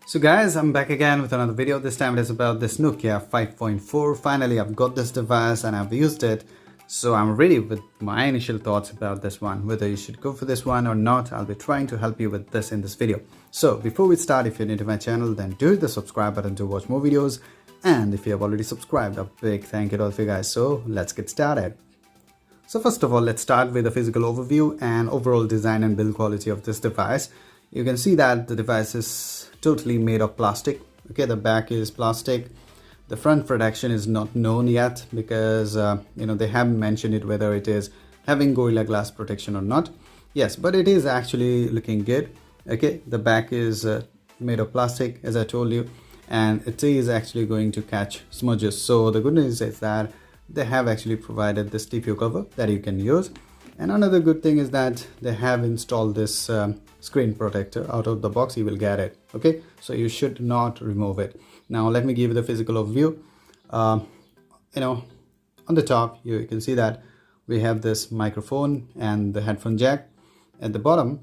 So guys, I'm back again with another video. This time it is about this Nokia 5.4. Finally, I've got this device and I've used it. So I'm ready with my initial thoughts about this one. Whether you should go for this one or not, I'll be trying to help you with this in this video. So before we start, if you're new to my channel, then do hit the subscribe button to watch more videos. And if you have already subscribed, a big thank you to all of you guys. So let's get started. So first of all, let's start with a physical overview and overall design and build quality of this device. You can see that the device is totally made of plastic. Okay, the back is plastic. The front protection is not known yet because they haven't mentioned it whether it is having Gorilla Glass protection or not. Yes, but it is actually looking good. Okay, the back is made of plastic, as I told you, and it is actually going to catch smudges. So the good news is that they have actually provided this TPU cover that you can use. And another good thing is that they have installed this screen protector out of the box. You will get it. Okay, so you should not remove it. Now let me give you the physical overview. On the top you can see that we have this microphone and the headphone jack. At the bottom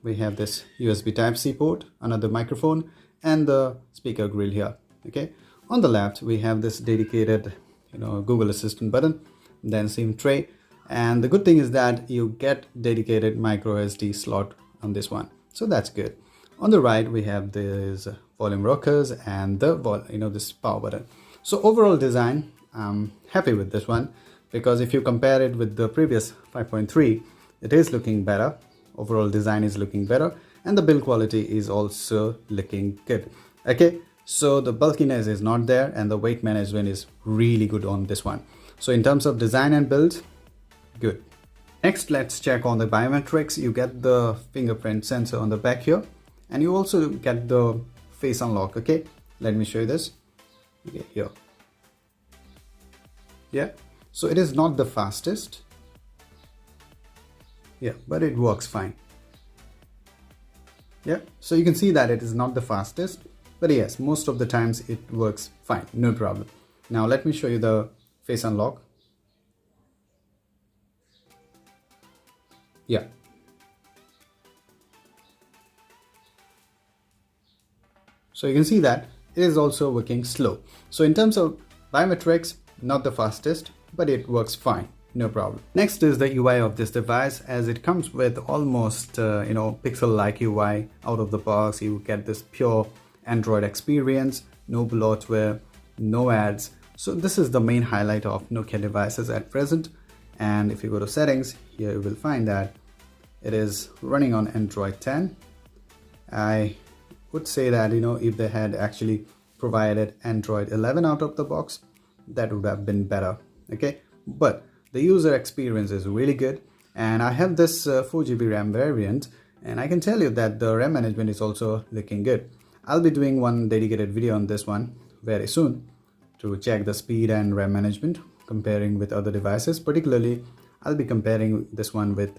we have this USB Type-C port, another microphone, and the speaker grill here. Okay, on the left we have this dedicated Google Assistant button, then SIM tray. And the good thing is that you get dedicated micro SD slot on this one, so that's good. On the right we have this volume rockers and the this power button. So overall design, I'm happy with this one because if you compare it with the previous 5.3, it is looking better. Overall design is looking better and the build quality is also looking good. Okay, so the bulkiness is not there and the weight management is really good on this one. So in terms of design and build, good. Next, let's check on the biometrics. You get the fingerprint sensor on the back here, and you also get the face unlock. Okay, let me show you this. Okay, here. Yeah, so it is not the fastest. Yeah, but it works fine. Yeah, so you can see that it is not the fastest, but yes, most of the times it works fine, no problem. Now let me show you the face unlock. Yeah. So you can see that it is also working slow. So in terms of biometrics, not the fastest, but it works fine, no problem. Next is the UI of this device, as it comes with almost pixel-like UI out of the box. You get this pure Android experience, no bloatware, no ads. So this is the main highlight of Nokia devices at present. And if you go to settings, here you will find that it is running on Android 10. I would say that if they had actually provided Android 11 out of the box, that would have been better. Okay, but the user experience is really good, and I have this 4GB RAM variant, and I can tell you that the RAM management is also looking good. I'll be doing one dedicated video on this one very soon to check the speed and RAM management comparing with other devices. Particularly I'll be comparing this one with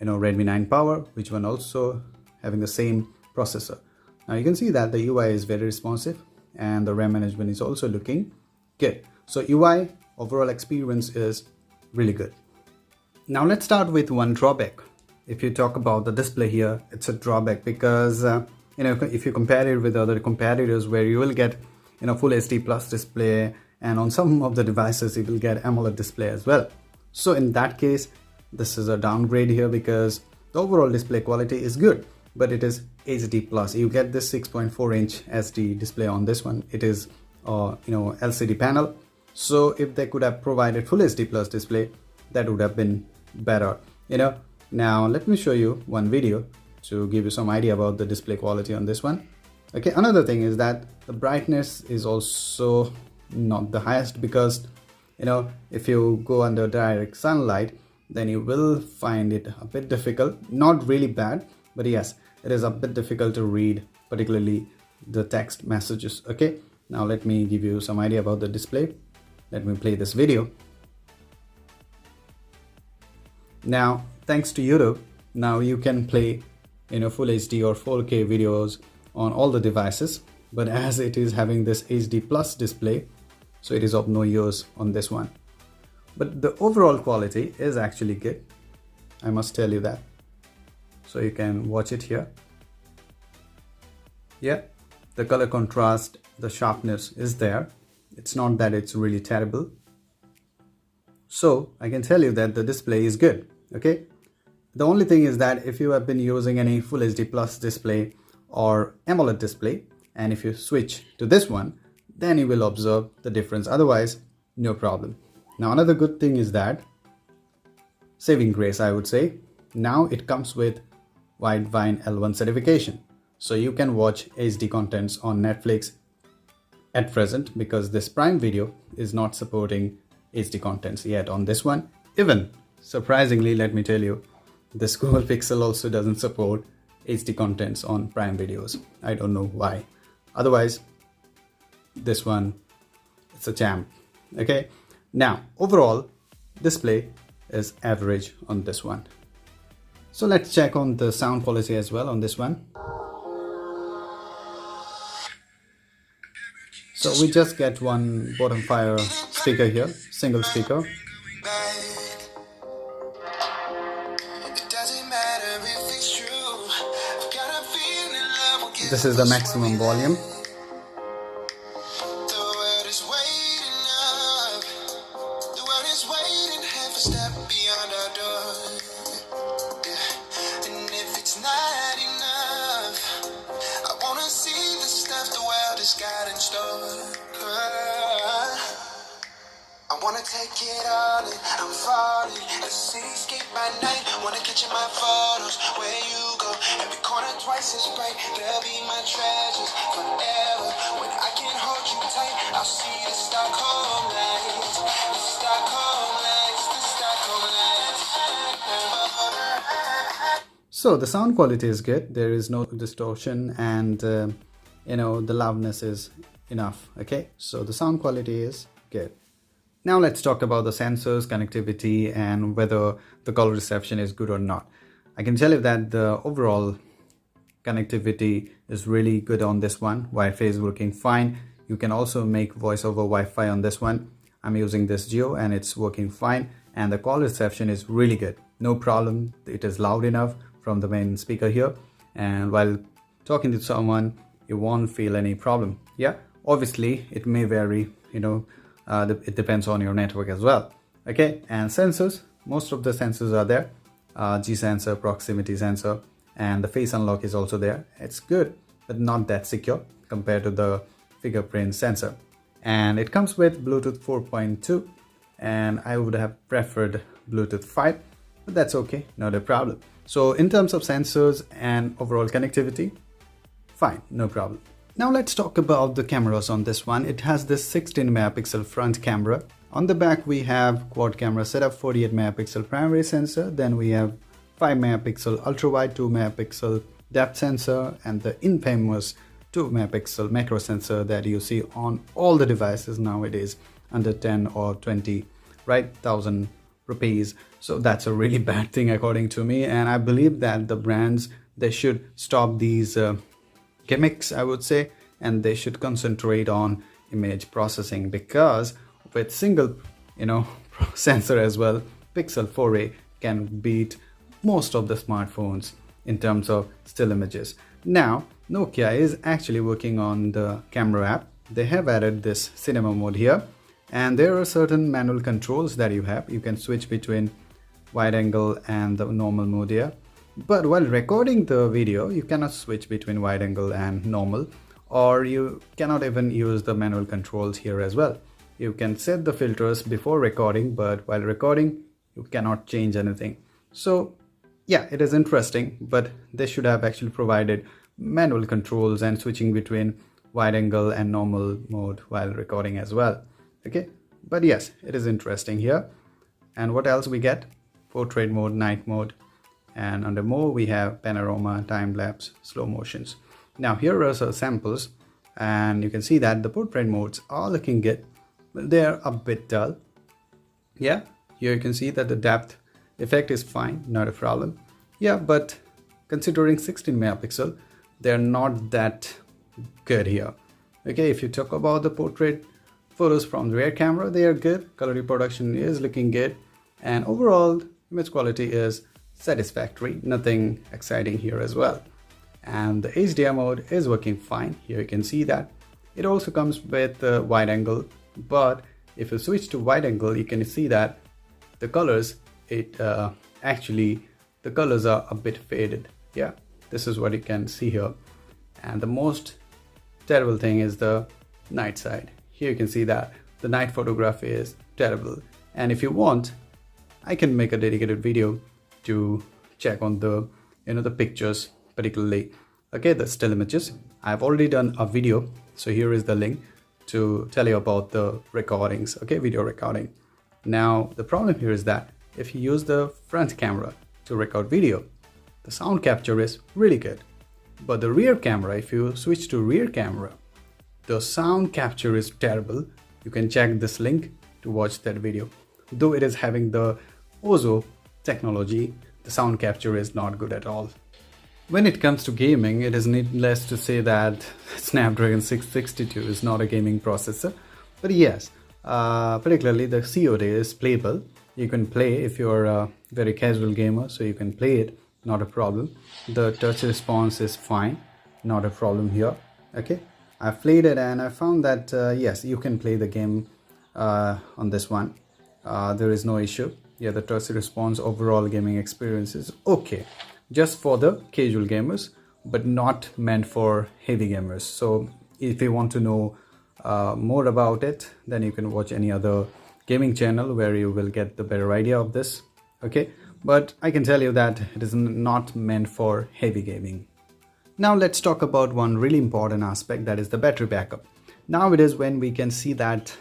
Redmi 9 Power, which one also having the same processor. Now you can see that the UI is very responsive and the RAM management is also looking good. So UI overall experience is really good. Now let's start with one drawback. If you talk about the display here, it's a drawback because if you compare it with other competitors where you will get full HD plus display, and on some of the devices you will get AMOLED display as well. So in that case, this is a downgrade here because the overall display quality is good, but it is HD plus. You get this 6.4-inch SD display on this one. It is LCD panel. So if they could have provided full HD plus display, that would have been better. Now let me show you one video to give you some idea about the display quality on this one. Okay, another thing is that the brightness is also not the highest because if you go under direct sunlight, then you will find it a bit difficult. Not really bad, but yes, it is a bit difficult to read, particularly the text messages. Okay, now let me give you some idea about the display. Let me play this video. Now thanks to YouTube, now you can play full HD or 4K videos on all the devices, but as it is having this HD plus display, so it is of no use on this one. But the overall quality is actually good, I must tell you that. So you can watch it here. Yeah, the color contrast, the sharpness is there. It's not that it's really terrible. So I can tell you that the display is good. Okay. The only thing is that if you have been using any Full HD Plus display or AMOLED display, and if you switch to this one, then you will observe the difference. Otherwise, no problem. Now another good thing is that, saving grace I would say, now it comes with Widevine L1 certification. So you can watch HD contents on Netflix at present, because this Prime Video is not supporting HD contents yet on this one. Even surprisingly, let me tell you, this Google Pixel also doesn't support HD contents on Prime Videos. I don't know why. Otherwise, this one, it's a champ. Okay. Now, overall, display is average on this one. So let's check on the sound quality as well on this one. So we just get one bottom fire speaker here, single speaker. This is the maximum volume. I wanna take it all in, I'm falling. The cityscape by night, wanna catch in my photos. Where you go, every corner twice as bright. They'll be my treasures forever. When I can't hold you tight, I'll see the Stockholm lights. The Stockholm lights, the Stockholm lights. So the sound quality is good. There is no distortion, and you know, the loudness is enough. Okay, so the sound quality is good. Now let's talk about the sensors, connectivity, and whether the call reception is good or not. I can tell you that the overall connectivity is really good on this one. Wi-Fi is working fine. You can also make voice over Wi-Fi on this one. I'm using this Geo and it's working fine. And the call reception is really good. No problem. It is loud enough from the main speaker here. And while talking to someone, you won't feel any problem. Yeah, obviously it may vary, you know, it depends on your network as well. Okay, and sensors, most of the sensors are there. G sensor, proximity sensor, and the face unlock is also there. It's good, but not that secure compared to the fingerprint sensor. And it comes with Bluetooth 4.2, and I would have preferred Bluetooth 5, but that's okay, not a problem. So in terms of sensors and overall connectivity, fine, no problem. Now let's talk about the cameras on this one. It has this 16 megapixel front camera. On the back we have quad camera setup, 48 megapixel primary sensor. Then we have 5 megapixel ultra wide, 2 megapixel depth sensor, and the infamous 2 megapixel macro sensor that you see on all the devices nowadays under 10 or 20, right, 1,000 rupees. So that's a really bad thing according to me, and I believe that the brands, they should stop these gimmicks, I would say, and they should concentrate on image processing, because with single, you know, sensor as well, Pixel 4a can beat most of the smartphones in terms of still images. Now Nokia is actually working on the camera app. They have added this cinema mode here, and there are certain manual controls that you have. You can switch between wide angle and the normal mode here. But while recording the video, you cannot switch between wide angle and normal, or you cannot even use the manual controls here as well. You can set the filters before recording, but while recording, you cannot change anything. So yeah, it is interesting, but they should have actually provided manual controls and switching between wide angle and normal mode while recording as well. Okay, but yes, it is interesting here. And what else we get? Portrait mode, night mode. And under more we have panorama, time-lapse, slow motions. Now here are some samples, and you can see that the portrait modes are looking good, but they're a bit dull. Yeah, here you can see that the depth effect is fine, not a problem. Yeah, but considering 16 megapixel, they're not that good here. Okay, if you talk about the portrait photos from the rear camera, they are good. Color reproduction is looking good, and overall image quality is satisfactory. Nothing exciting here as well. and the HDR mode is working fine. Here you can see that it also comes with wide angle, but if you switch to wide angle, you can see that the colors, actually the colors are a bit faded. Yeah, this is what you can see here. And the most terrible thing is the night side. Here you can see that the night photography is terrible, and if you want, I can make a dedicated video to check on the the pictures, particularly the still images. I've already done a video, so here is the link to tell you about the recordings, video recording. Now the problem here is that if you use the front camera to record video, the sound capture is really good, but the rear camera, if you switch to rear camera, the sound capture is terrible. You can check this link to watch that video. Though it is having the Powe technology, the sound capture is not good at all. When it comes to gaming, it is needless to say that Snapdragon 662 is not a gaming processor, but yes, particularly the COD is playable. You can play if you're a very casual gamer, so you can play it, not a problem. The touch response is fine, not a problem here. I've played it and I found that yes, you can play the game on this one. There is no issue. Yeah, the touch response, overall gaming experience is okay, just for the casual gamers, but not meant for heavy gamers. So if you want to know more about it, then you can watch any other gaming channel where you will get the better idea of this. But I can tell you that it is not meant for heavy gaming. Now let's talk about one really important aspect, that is the battery backup. Nowadays, when we can see that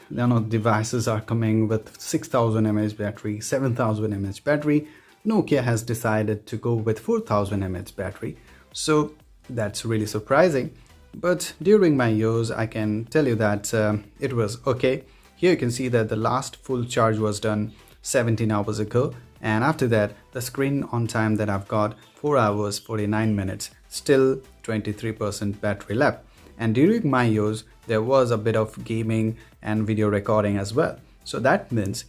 devices are coming with 6000 mAh battery, 7000 mAh battery, Nokia has decided to go with 4000 mAh battery. So that's really surprising. But during my use, I can tell you that it was okay. Here you can see that the last full charge was done 17 hours ago. And after that, the screen on time that I've got 4 hours 49 minutes, still 23% battery left. And during my use, there was a bit of gaming and video recording as well. So that means,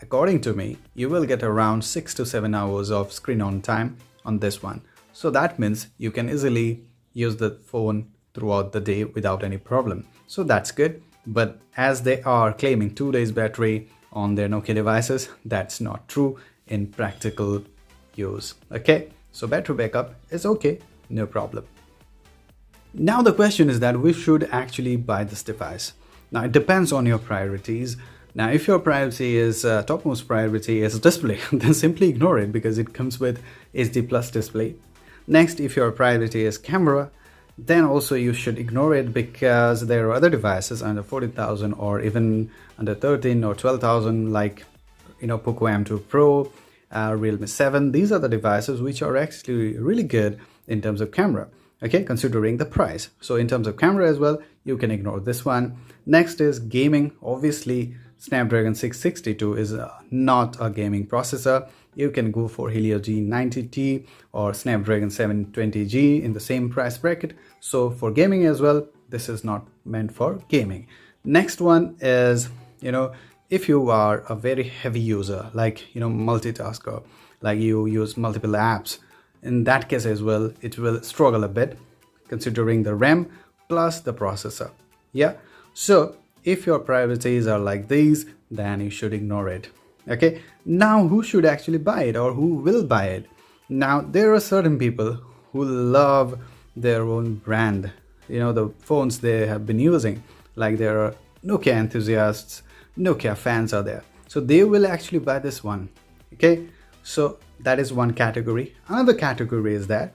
according to me, you will get around 6 to 7 hours of screen on time on this one. So that means you can easily use the phone throughout the day without any problem. So that's good. But as they are claiming 2 days battery on their Nokia devices, that's not true in practical use. So battery backup is okay, no problem. Now the question is that we should actually buy this device. Now it depends on your priorities. Now if your priority is topmost priority is display, then simply ignore it because it comes with HD plus display. Next, if your priority is camera, then also you should ignore it because there are other devices under 40,000 or even under 13 or 12,000 like Poco M2 Pro, Realme 7. These are the devices which are actually really good in terms of camera. Considering the price. So in terms of camera as well, you can ignore this one. Next is gaming. Obviously, Snapdragon 662 is not a gaming processor. You can go for Helio G90T or Snapdragon 720G in the same price bracket. So for gaming as well, this is not meant for gaming. Next one is, if you are a very heavy user, like, multitasker, like you use multiple apps, in that case as well, it will struggle a bit considering the RAM plus the processor. So if your priorities are like these, then you should ignore it. Now who should actually buy it or who will buy it? Now there are certain people who love their own brand, the phones they have been using, like there are Nokia enthusiasts, Nokia fans are there, so they will actually buy this one. So that is one category. Another category is that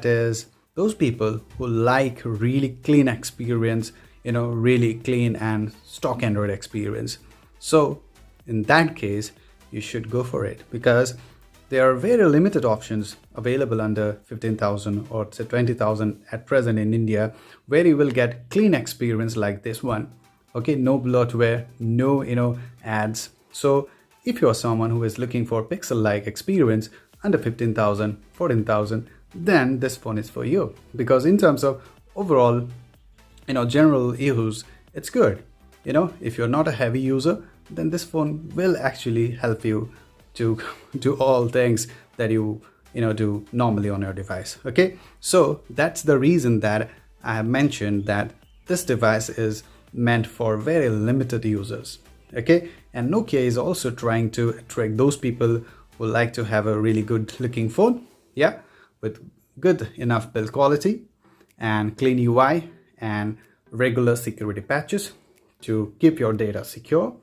is those people who like really clean experience, really clean and stock Android experience. So in that case, you should go for it because there are very limited options available under 15,000 or say 20,000 at present in India, where you will get clean experience like this one. No bloatware, no ads. So if you are someone who is looking for pixel-like experience under 15,000, 14,000, then this phone is for you. Because in terms of overall, general use, it's good. If you're not a heavy user, then this phone will actually help you to do all things that you do normally on your device. Okay, so that's the reason that I have mentioned that this device is meant for very limited users. Okay, and Nokia is also trying to attract those people who like to have a really good looking phone, yeah, with good enough build quality and clean UI and regular security patches to keep your data secure,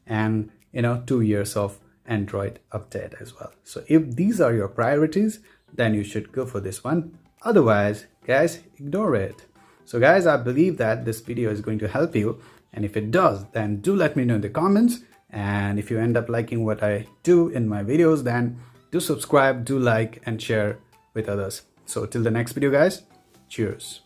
and 2 years of Android update as well. So if these are your priorities, then you should go for this one. Otherwise, guys, ignore it. So guys, I believe that this video is going to help you, and if it does, then do let me know in the comments. And if you end up liking what I do in my videos, then do subscribe, do like and share with others. So till the next video guys, cheers.